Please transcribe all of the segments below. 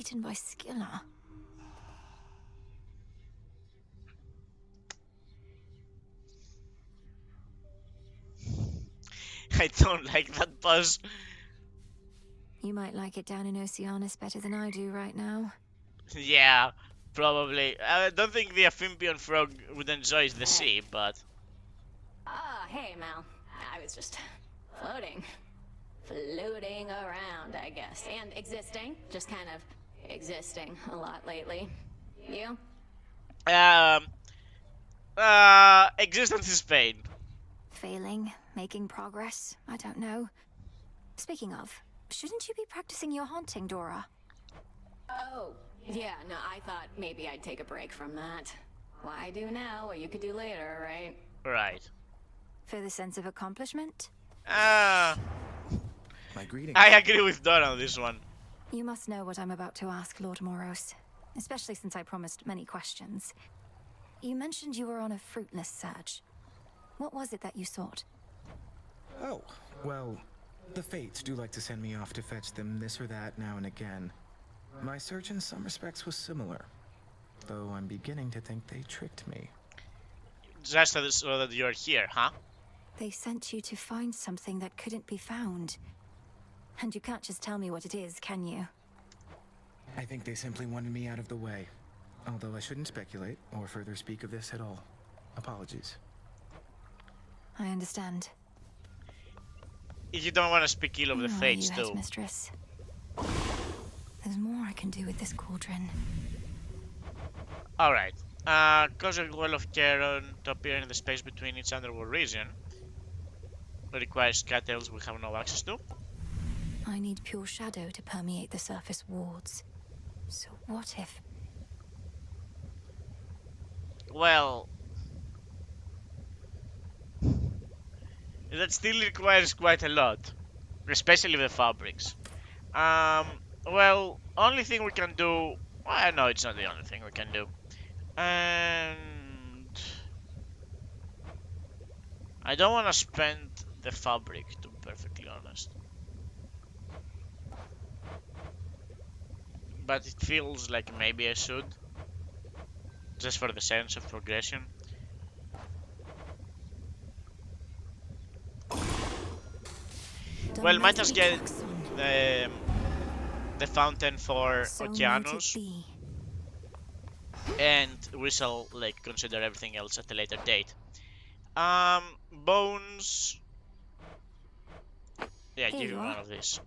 eaten by Skilla. I don't like that pause. You might like it down in Oceanus better than I do right now. Yeah, probably. I don't think the amphibian frog would enjoy the sea, but... Ah, hey, Mal. I was just floating. Floating around, I guess. And existing. Just kind of existing a lot lately. You? Existence is pain. Failing, making progress, I don't know. Speaking of, shouldn't you be practicing your haunting, Dora? Oh, yeah, no, I thought maybe I'd take a break from that. Why do now what you could do later, right? Right. For the sense of accomplishment? My greetings. I agree with Dora on this one. You must know what I'm about to ask, Lord Moros. Especially since I promised many questions. You mentioned you were on a fruitless search. What was it that you sought? Oh, well, the Fates do like to send me off to fetch them this or that now and again. My search in some respects was similar, though I'm beginning to think they tricked me. Just so that you're here, huh? They sent you to find something that couldn't be found. And you can't just tell me what it is, can you? I think they simply wanted me out of the way. Although I shouldn't speculate or further speak of this at all. Apologies. I understand. If you don't want to speak ill of the Fates, you too. Mistress. There's more I can do with this cauldron. Alright. Cause a well of Charon to appear in the space between each underworld region. It requires cattails we have no access to. I need pure shadow to permeate the surface wards. So what if... Well... that still requires quite a lot. Especially the fabrics. Well, only thing we can do... Well, no, it's not the only thing we can do. And... I don't want to spend the fabric, to be perfectly honest. But it feels like maybe I should. Just for the sense of progression. Well, might as get the fountain for Oceanus. And we shall, like, consider everything else at a later date. Bones. Yeah, give you one of these.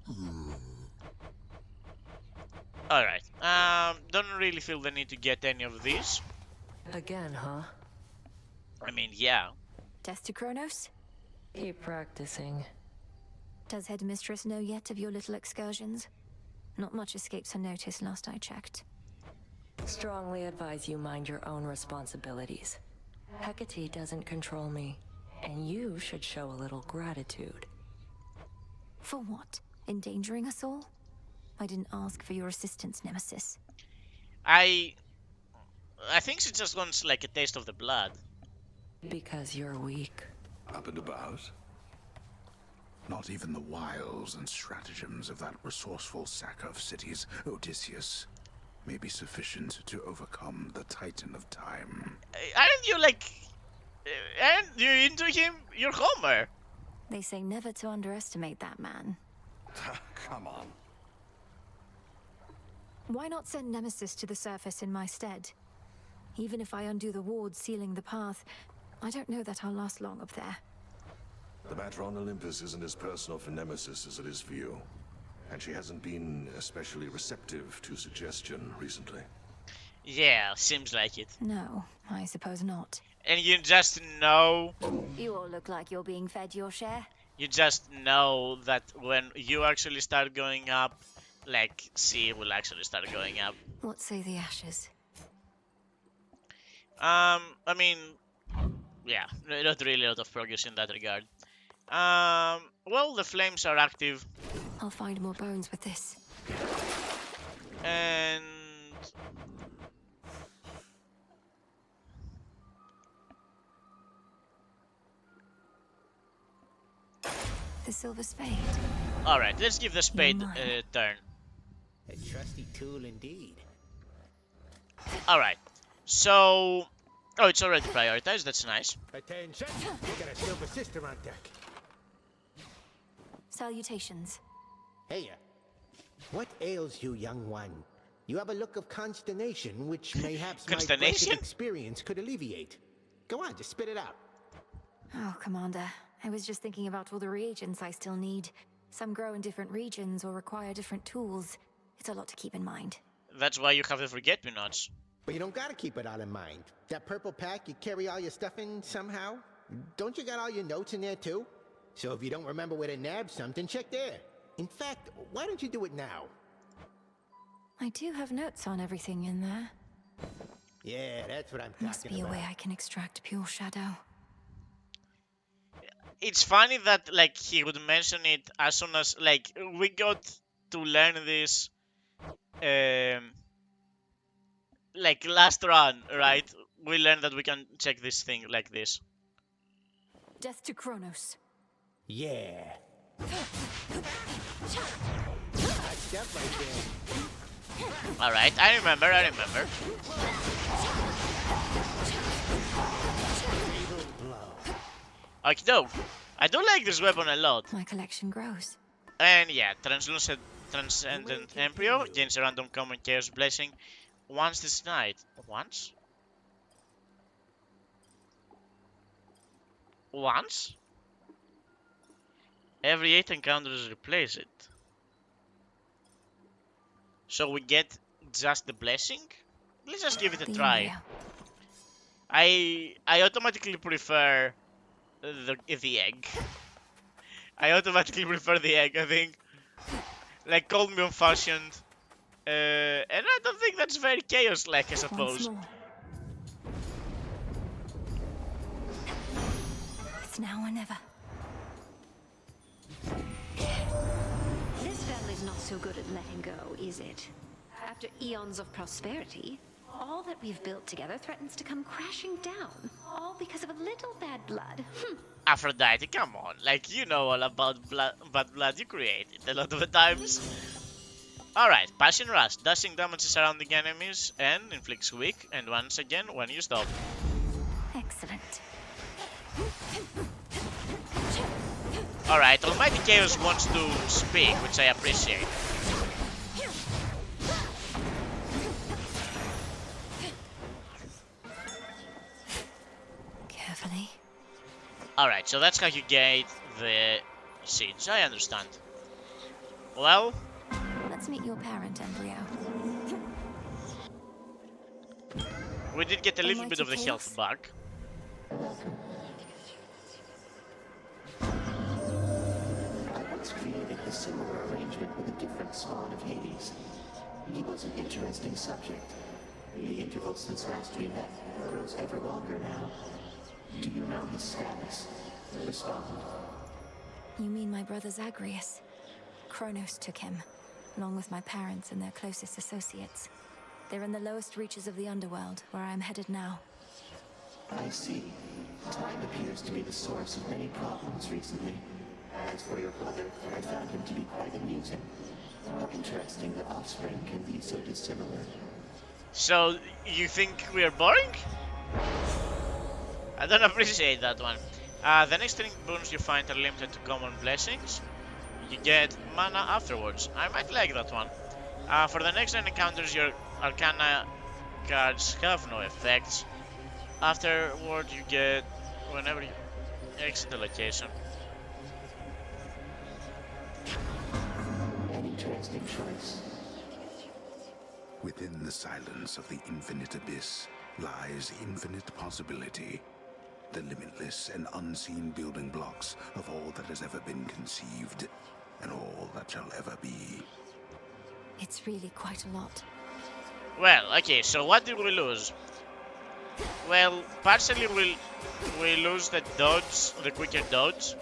Alright. Don't really feel the need to get any of these. Again, huh? I mean, yeah. Testicronos? Keep practicing. Does Headmistress know yet of your little excursions? Not much escapes her notice last I checked. Strongly advise you mind your own responsibilities. Hecate doesn't control me, and you should show a little gratitude. For what? Endangering us all? I didn't ask for your assistance, Nemesis. I think she just wants, like, a taste of the blood. Because you're weak. Up and about? Not even the wiles and stratagems of that resourceful sack of cities, Odysseus, may be sufficient to overcome the Titan of Time. Aren't you, like... Aren't you into him? You're Homer. They say never to underestimate that man. Come on. Why not send Nemesis to the surface in my stead? Even if I undo the ward sealing the path, I don't know that I'll last long up there. The matter on Olympus isn't as personal for Nemesis as it is for you. And she hasn't been especially receptive to suggestion recently. Yeah, seems like it. No, I suppose not. And you just know... You all look like you're being fed your share. You just know that when you actually start going up, like, she will actually start going up. What say the ashes? I mean... Yeah, not really a lot of progress in that regard. Well, the flames are active. I'll find more bones with this. And... The silver spade. Alright, let's give the spade a turn. A trusty tool indeed. Alright. So... Oh, it's already prioritized. That's nice. Attention! We got a silver sister on deck. Salutations. Hey, what ails you, young one? You have a look of consternation, which mayhaps my Consternation? present experience could alleviate. Go on, just spit it out. Oh, Commander. I was just thinking about all the reagents I still need. Some grow in different regions or require different tools. It's a lot to keep in mind. That's why you have the forget-me-nots. But you don't gotta keep it all in mind. That purple pack, you carry all your stuff in somehow? Don't you got all your notes in there too? So if you don't remember where to nab something, check there. In fact, why don't you do it now? I do have notes on everything in there. Yeah, that's what I'm talking Must be a about. way I can extract pure shadow. It's funny that, like, he would mention it as soon as, like, we got to learn this, like, last run, right? We learned that we can check this thing like this. Death to Kronos. Yeah. Hot stuff right there. Alright, I remember. Okie doke. I do like this weapon a lot. My collection grows. And yeah, Transcendent Embryo gains a random common chaos blessing once this night. Once? Once? Every 8 encounters replace it. So we get just the blessing? Let's just give it a The try. embryo. I automatically prefer the egg. I automatically prefer the egg, I think. Like, call me old-fashioned. And I don't think that's very chaos-like, I Once suppose. more. It's now or never. This family's not so good at letting go, is it? After eons of prosperity, all that we've built together threatens to come crashing down. All because of a little bad blood. Aphrodite, come on. Like, you know all about bad blood, you create it a lot of the times. Alright, Passion Rush. Dashing damages surrounding enemies and inflicts weak, and once again when you stop. Excellent. Alright, Almighty Chaos wants to speak, which I appreciate. Carefully. Alright, so that's how you get the siege, I understand. Well, Let's meet your parent, embryo. we did get a little Almighty bit of the Chaos? health back. I once created a similar arrangement with a different spawn of Hades. He was an interesting subject. The interval since last we met grows ever longer now. Do you know his status? Respond. You mean my brother Zagreus? Kronos took him, along with my parents and their closest associates. They're in the lowest reaches of the underworld, where I am headed now. I see. Time appears to be the source of many problems recently. As for your brother, I found him to be quite amusing. How interesting that offspring can be so dissimilar. So, you think we are boring? I don't appreciate that one. The next 3 boons you find are limited to common blessings. You get mana afterwards. I might like that one. For the next 9 encounters, your Arcana cards have no effects. Afterward, you get whenever you exit the location. An interesting choice. Within the silence of the infinite abyss lies infinite possibility. The limitless and unseen building blocks of all that has ever been conceived, and all that shall ever be. It's really quite a lot. Well, okay, so what did we lose? Well, partially we lose the dodge, the quicker dodge.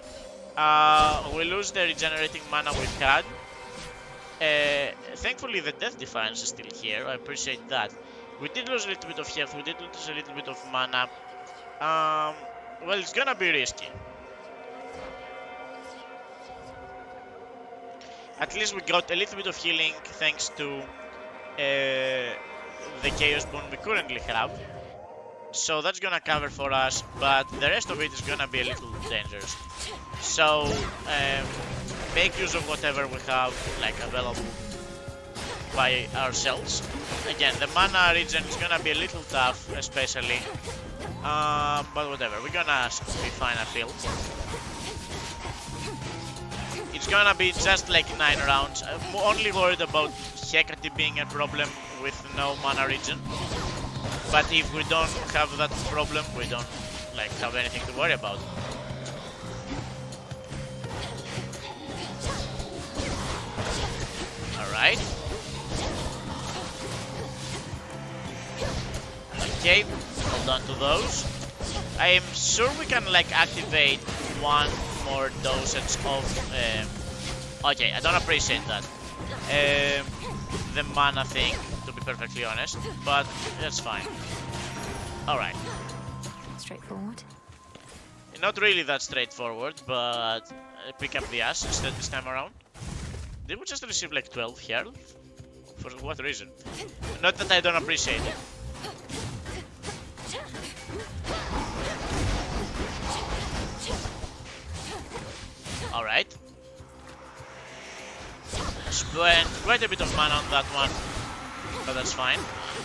We lose the regenerating mana we had. Thankfully the death defiance is still here, I appreciate that. We did lose a little bit of health, we did lose a little bit of mana. Well, it's gonna be risky. At least we got a little bit of healing thanks to the Chaos Boon we currently have. So that's gonna cover for us, but the rest of it is gonna be a little dangerous. So make use of whatever we have like available by ourselves. Again, the mana regen is gonna be a little tough, especially, but whatever, we're gonna be fine, I feel. It's gonna be just like 9 rounds. I'm only worried about Hecate being a problem with no mana regen. But if we don't have that problem, we don't like have anything to worry about. Alright. Okay, hold on to those. I am sure we can like activate one more dosage of okay, I don't appreciate that. The mana thing, to be perfectly honest, but that's fine. Alright. Straightforward. Not really that straightforward, but pick up the ass instead this time around. Did we just receive like 12 health? For what reason? Not that I don't appreciate it. Alright. Spent quite a bit of mana on that one, but that's fine.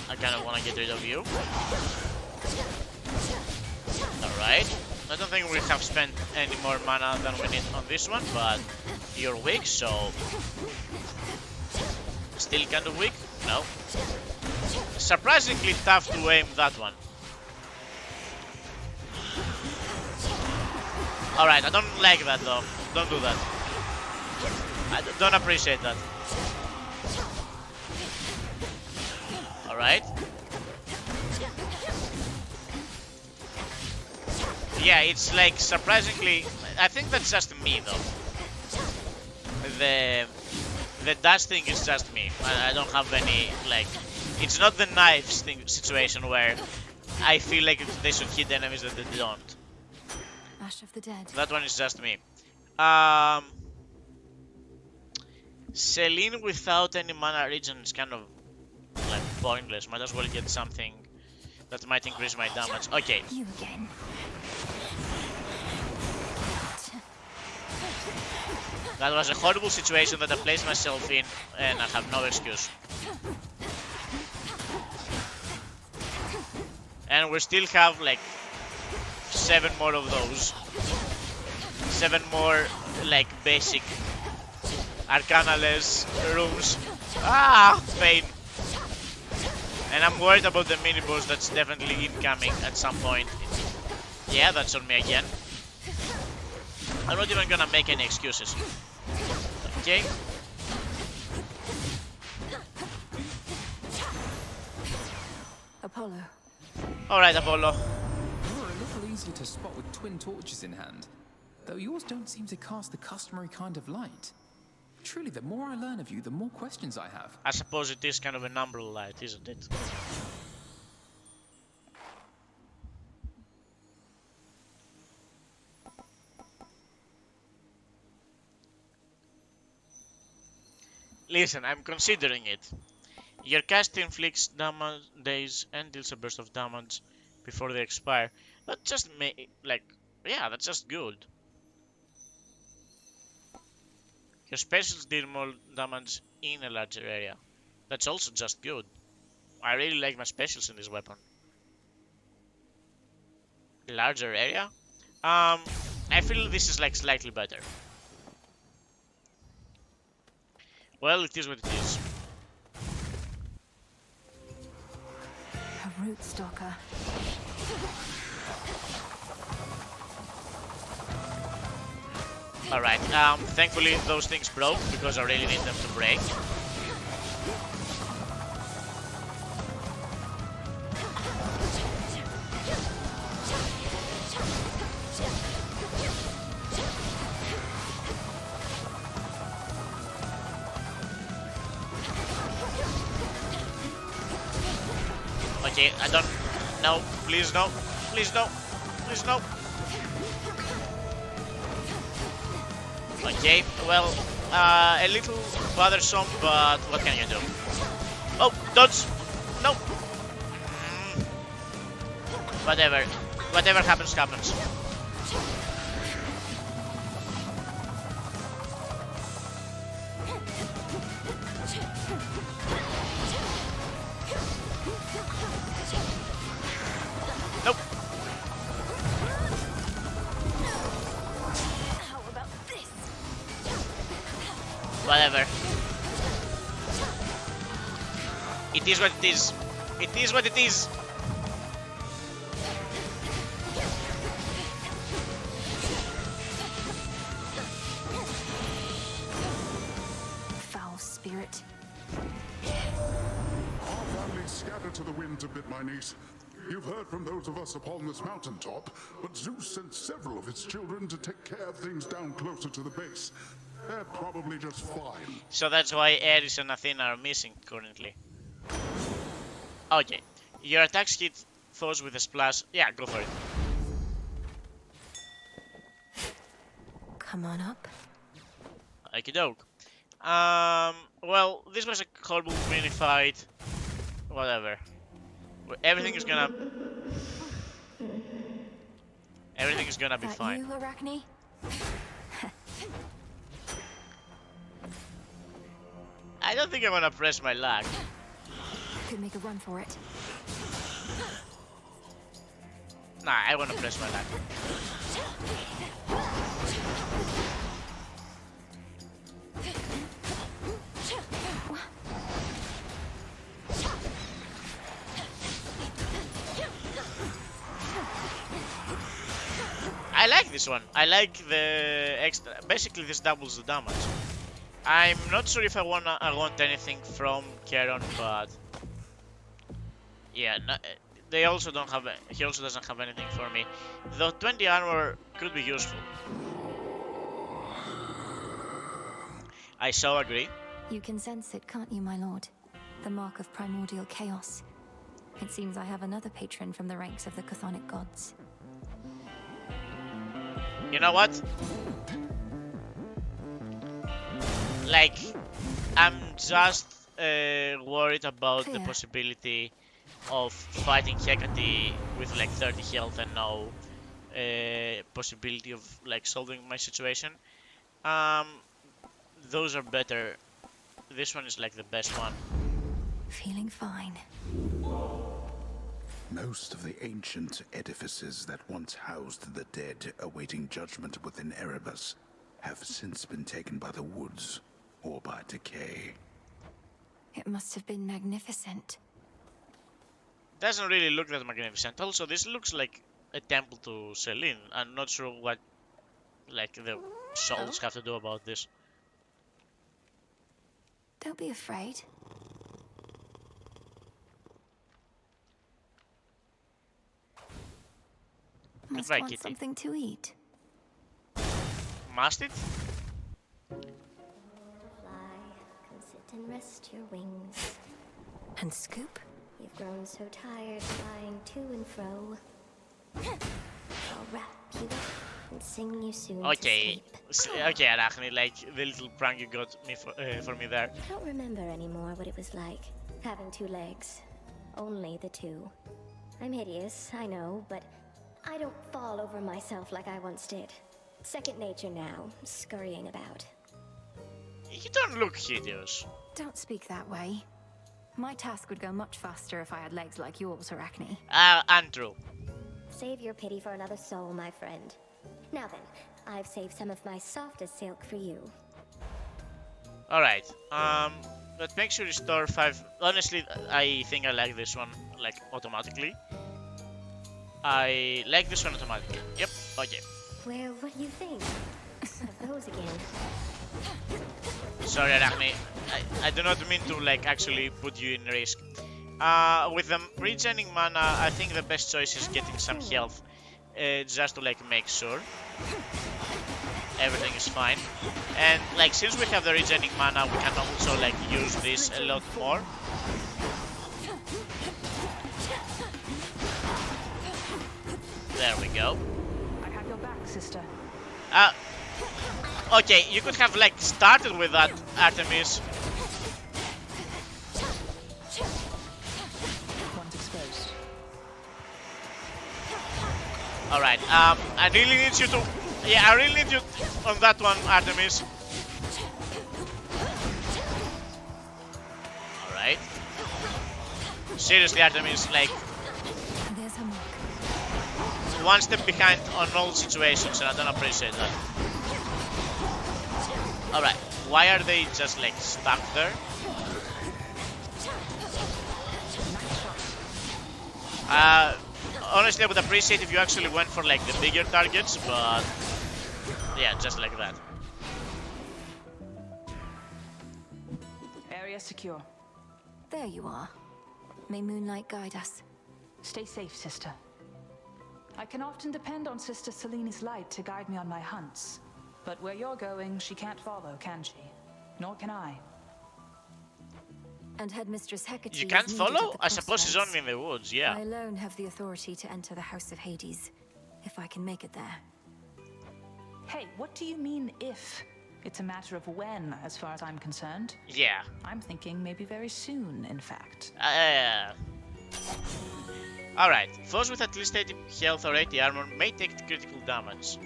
I kind of want to get rid of you. Alright. I don't think we have spent any more mana than we need on this one, but you're weak, so... Still kind of weak? No. Surprisingly tough to aim that one. Alright, I don't like that though. Don't do that. I don't appreciate that. Alright. Yeah, it's like surprisingly... I think that's just me though. The dash thing is just me. I don't have any, like... It's not the knives thing situation where I feel like they should hit enemies that they don't. Ash of the Dead. That one is just me. Celine without any mana regen is kind of like pointless. Might as well get something that might increase my damage. Okay. You again. That was a horrible situation that I placed myself in, and I have no excuse. And we still have like 7 more of those. 7 more like basic Arcana-less rooms. Ah, pain. And I'm worried about the mini-boss that's definitely incoming at some point. Yeah, that's on me again. I'm not even gonna make any excuses. Okay. Apollo. Alright, Apollo. You're a little easier to spot with twin torches in hand, though yours don't seem to cast the customary kind of light. Truly, the more I learn of you, the more questions I have. I suppose it is kind of an umbrella light, isn't it? Listen, I'm considering it. Your cast inflicts damage days and deals a burst of damage before they expire. That just yeah, that's just good. Your specials deal more damage in a larger area. That's also just good. I really like my specials in this weapon. Larger area? I feel this is like slightly better. Well, it is what it is. A root stalker. Alright, thankfully those things broke because I really need them to break. Okay, I don't... No, please no. Please no. Please no. Okay, well, A little bothersome, but what can you do? Oh, dodge! No! Whatever. Whatever happens, happens. Nope. How about this? Whatever. It is what it is. It is what it is. Foul spirit. Our family scattered to the winds a bit, my niece. You've heard from those of us upon this mountaintop, but Zeus sent several of his children to take care of things down closer to the base. They're probably just fine. So that's why Ares and Athena are missing currently. Okay. Your attacks hit foes with a splash. Yeah, go for it. Come on up. Okie doke. Well, this was a horrible mini fight. Whatever. Everything is gonna be That fine. you, Arachne? I don't think I'm gonna press my luck. Could make a run for it. Nah, I wanna press my luck. I like this one. I like the extra. Basically, this doubles the damage. I'm not sure if I want anything from Charon, but yeah, no, they also don't have. He also doesn't have anything for me. Though 20 armor could be useful. I so agree. You can sense it, can't you, my lord? The mark of primordial chaos. It seems I have another patron from the ranks of the chthonic gods. You know what? Like, I'm just worried about the possibility of fighting Hecate with like 30 health and no possibility of like solving my situation. Those are better. This one is like the best one. Feeling fine. Most of the ancient edifices that once housed the dead awaiting judgment within Erebus have since been taken by the woods or by decay. It must have been magnificent. Doesn't really look that magnificent. Also, this looks like a temple to Selene. I'm not sure what like the souls have to do about this. Don't be afraid. Must Goodbye, want Kitty. something to eat. Must it? Fly, come sit and rest your wings. And Scoop? You've grown so tired flying to and fro. I'll wrap you up and sing you soon Okay, to sleep. okay, Arachne, like the little prank you got me for me there. I don't remember anymore what it was like, having two legs. Only the two. I'm hideous, I know, but I don't fall over myself like I once did. Second nature now, scurrying about. You don't look hideous. Don't speak that way. My task would go much faster if I had legs like yours, Arachne. Andrew. Save your pity for another soul, my friend. Now then, I've saved some of my softest silk for you. Alright, but make sure you store 5. Honestly, I think I like this one, like, automatically. I like this one automatically. Yep, okay. Well, what do you think? Of those again. Sorry, Arachne. I do not mean to, like, actually put you in risk. With the regening mana, I think the best choice is getting some health. Just to, like, make sure everything is fine. And, like, since we have the regening mana, we can also, like, use this a lot more. There we go. I have your back, sister. Okay, you could have like started with that, Artemis. One's exposed. Alright, I really need you to... Yeah, I really need you on that one, Artemis. Alright. Seriously, Artemis, like... There's her mark. One step behind on all situations, and I don't appreciate that. Alright, why are they just like stuck there? Honestly, I would appreciate if you actually went for like the bigger targets, but yeah, just like that. Area secure. There you are. May moonlight guide us. Stay safe, sister. I can often depend on Sister Selene's light to guide me on my hunts. But where you're going, she can't follow, can she? Nor can I. And Headmistress Hecate. You can't follow? I suppose she's only in the woods, yeah. I alone have the authority to enter the House of Hades, if I can make it there. Hey, what do you mean if? It's a matter of when, as far as I'm concerned. Yeah. I'm thinking maybe very soon, in fact. Alright, foes with at least 80 health or 80 armor may take critical damage.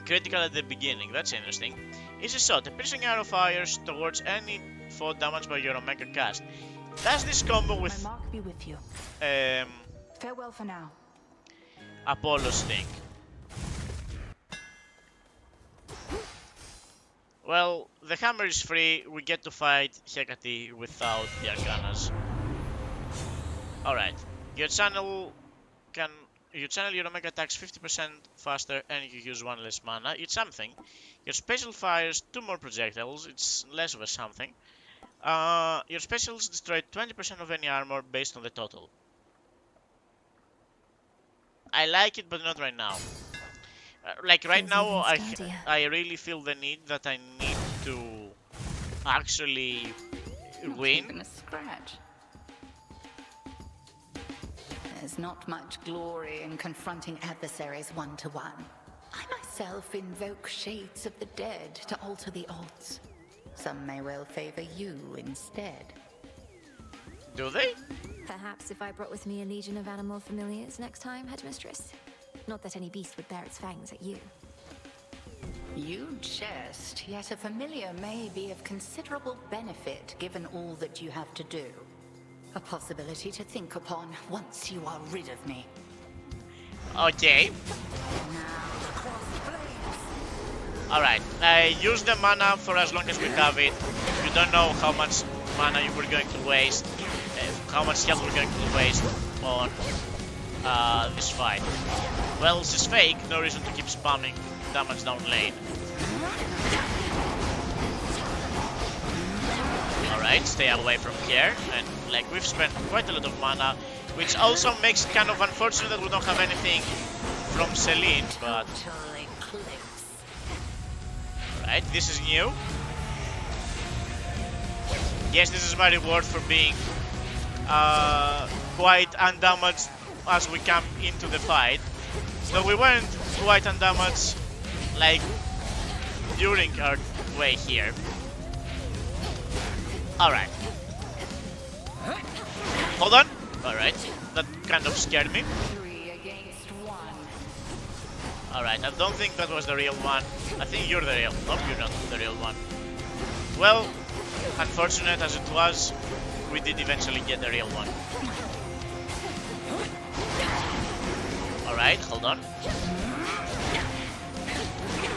Critical at the beginning, that's interesting. Is a shot, a piercing arrow fires towards any foe damaged by your Omega cast. Does this combo with... My mark be with you. Farewell for now. Apollo's thing? Well, the hammer is free, we get to fight Hecate without the Arcanas. Alright, you channel your Omega attacks 50% faster and you use 1 less mana. It's something. Your special fires 2 more projectiles, it's less of a something. Your specials destroy 20% of any armor based on the total. I like it, but not right now. Like right now, I really feel the need that I need to actually win. Even a scratch. There's not much glory in confronting adversaries one-to-one. I myself invoke shades of the dead to alter the odds. Some may well favor you instead. Do they? Perhaps if I brought with me a legion of animal familiars next time, Headmistress? Not that any beast would bear its fangs at you. You jest, yet a familiar may be of considerable benefit given all that you have to do. A possibility to think upon once you are rid of me. Okay. Alright, use the mana for as long as we have it. You don't know how much mana you were going to waste, how much health we're going to waste on this fight. Well, this is fake, no reason to keep spamming damage down lane. Alright, stay away from here, and like we've spent quite a lot of mana, which also makes it kind of unfortunate that we don't have anything from Selene, but... Alright, this is new. Yes, this is my reward for being quite undamaged as we come into the fight. Though we weren't quite undamaged, like, during our way here. Alright. Hold on. Alright, that kind of scared me. 3 against 1. Alright, I don't think that was the real one. I think you're the real. Nope, you're not the real one. Well, unfortunate as it was, we did eventually get the real one. Alright, hold on.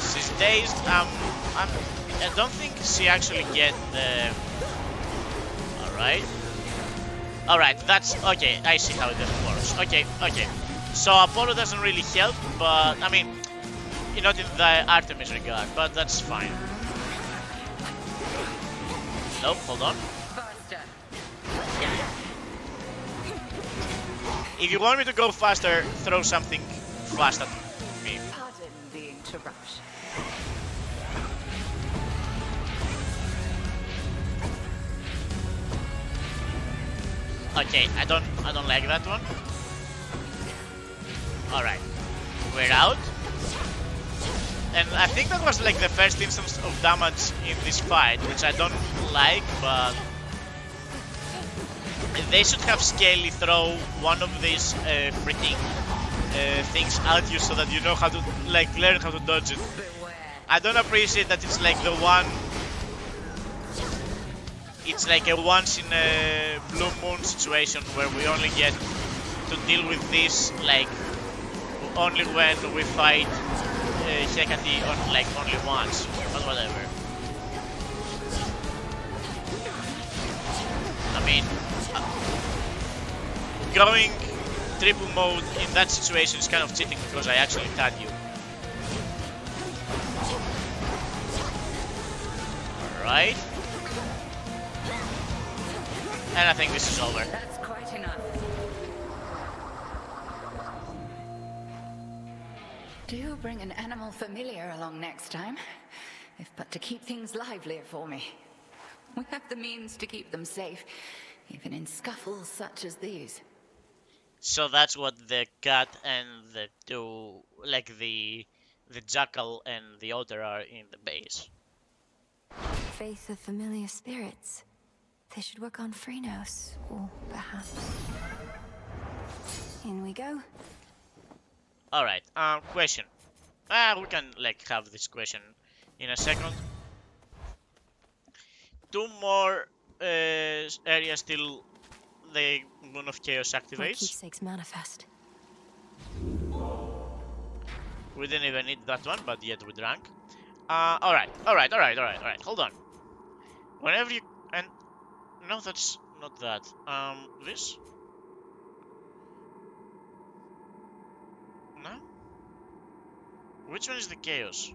She's dazed. I don't think she actually get the... Alright. Alright, that's... Okay, I see how it works. Okay. So Apollo doesn't really help, but... I mean, not in the Artemis regard, but that's fine. Nope, hold on. If you want me to go faster, throw something fast at me. Pardon the interruption. Okay, I don't like that one. Alright. We're out. And I think that was like the first instance of damage in this fight, which I don't like, but they should have Scaly throw one of these freaking things at you so that you know how to like learn how to dodge it. I don't appreciate that it's like the one. It's like a once in a blue moon situation where we only get to deal with this like only when we fight Hecate on like only once, but whatever. I mean, going triple mode in that situation is kind of cheating because I actually tag you. Alright. And I think this is over. That's quite enough. Do bring an animal familiar along next time, if but to keep things livelier for me. We have the means to keep them safe, even in scuffles such as these. So that's what the cat and the two, like the jackal and the otter are in the base. Faith of familiar spirits. They should work on Phrynos, or perhaps... In we go. Alright, question. We can like have this question in a second. Two more areas till the Moon of Chaos My activates. keepsakes manifest. We didn't even need that one, but yet we drank. Alright, hold on. Whenever you... and... no, that's not that. This? No? Which one is the Chaos?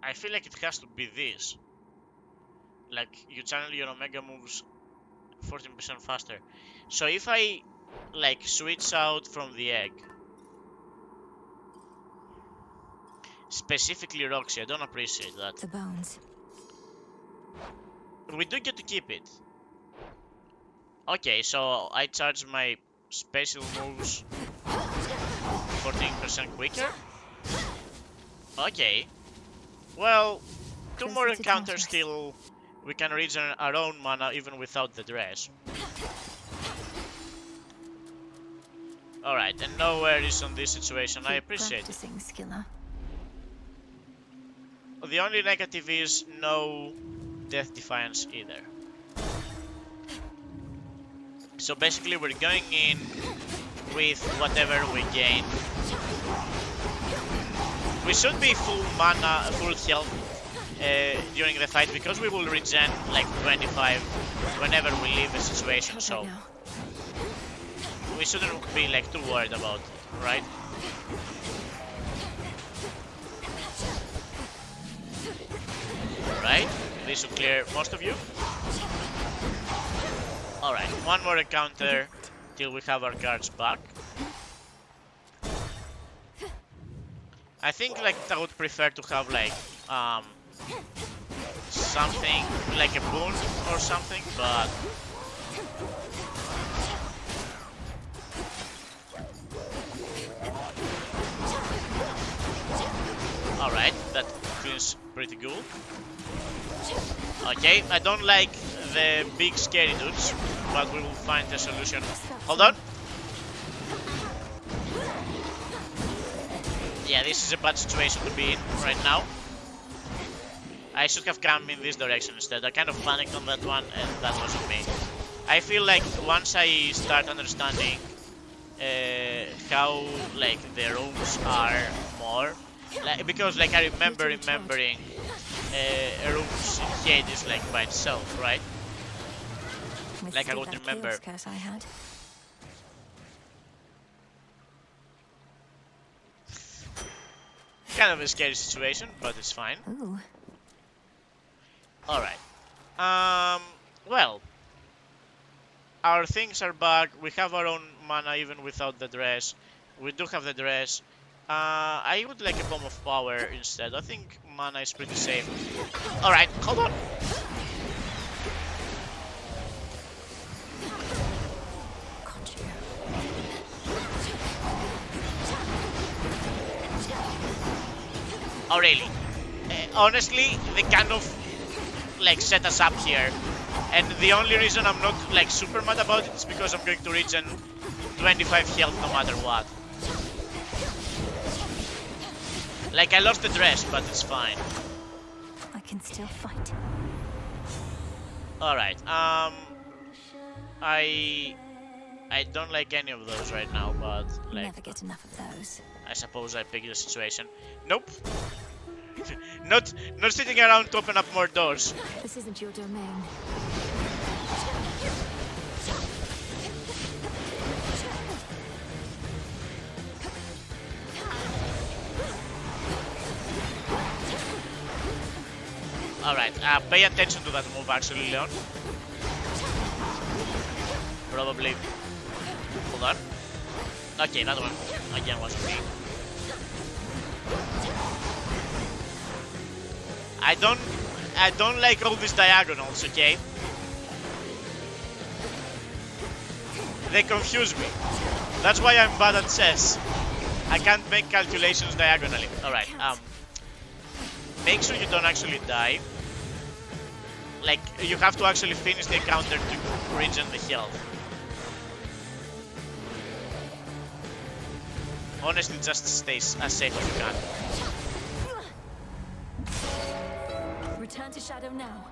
I feel like it has to be this. Like, you channel your Omega moves 14% faster. So if I, like, switch out from the egg, specifically Roxy, I don't appreciate that. The bones. We do get to keep it. Okay, so I charge my special moves 14% quicker? Okay. Well, two more encounters till we can regenerate our own mana even without the dress. Alright, and no worries on this situation, I appreciate it. Skilla. The only negative is no Death Defiance either. So basically we're going in with whatever we gain. We should be full mana, full health during the fight because we will regen like 25 whenever we leave the situation, so we shouldn't be like too worried about it, right? Right, this should clear most of you. Alright, one more encounter till we have our guards back. I think like I would prefer to have like something like a boon or something, but alright, that feels pretty good. Okay, I don't like the big scary dudes, but we will find a solution. Hold on. Yeah, this is a bad situation to be in right now. I should have come in this direction instead. I kind of panicked on that one, and that wasn't me. I feel like once I start understanding how like the rooms are more, like, because like I remember remembering rooms in Hades like by itself, right? Like I would remember. Curse I had. Kind of a scary situation, but it's fine. Ooh. Alright. Well, our things are back. We have our own mana even without the dress. We do have the dress. I would like a Bomb of Power instead. I think mana is pretty safe. Alright, hold on. Oh really? Honestly, they kind of like set us up here, and the only reason I'm not like super mad about it is because I'm going to regen 25 health no matter what. Like I lost the dress, but it's fine. I can still fight. All right. I don't like any of those right now, but like Never get enough of those. I suppose I picked the situation. Nope. not sitting around to open up more doors. This isn't your domain. Alright, pay attention to that move actually, Leon. Probably. Hold on. Okay, that one again was me. I don't like all these diagonals, okay? They confuse me. That's why I'm bad at chess. I can't make calculations diagonally. Alright, make sure you don't actually die. Like, you have to actually finish the encounter to regen the health. Honestly, just stay as safe as you can. Return to Shadow now.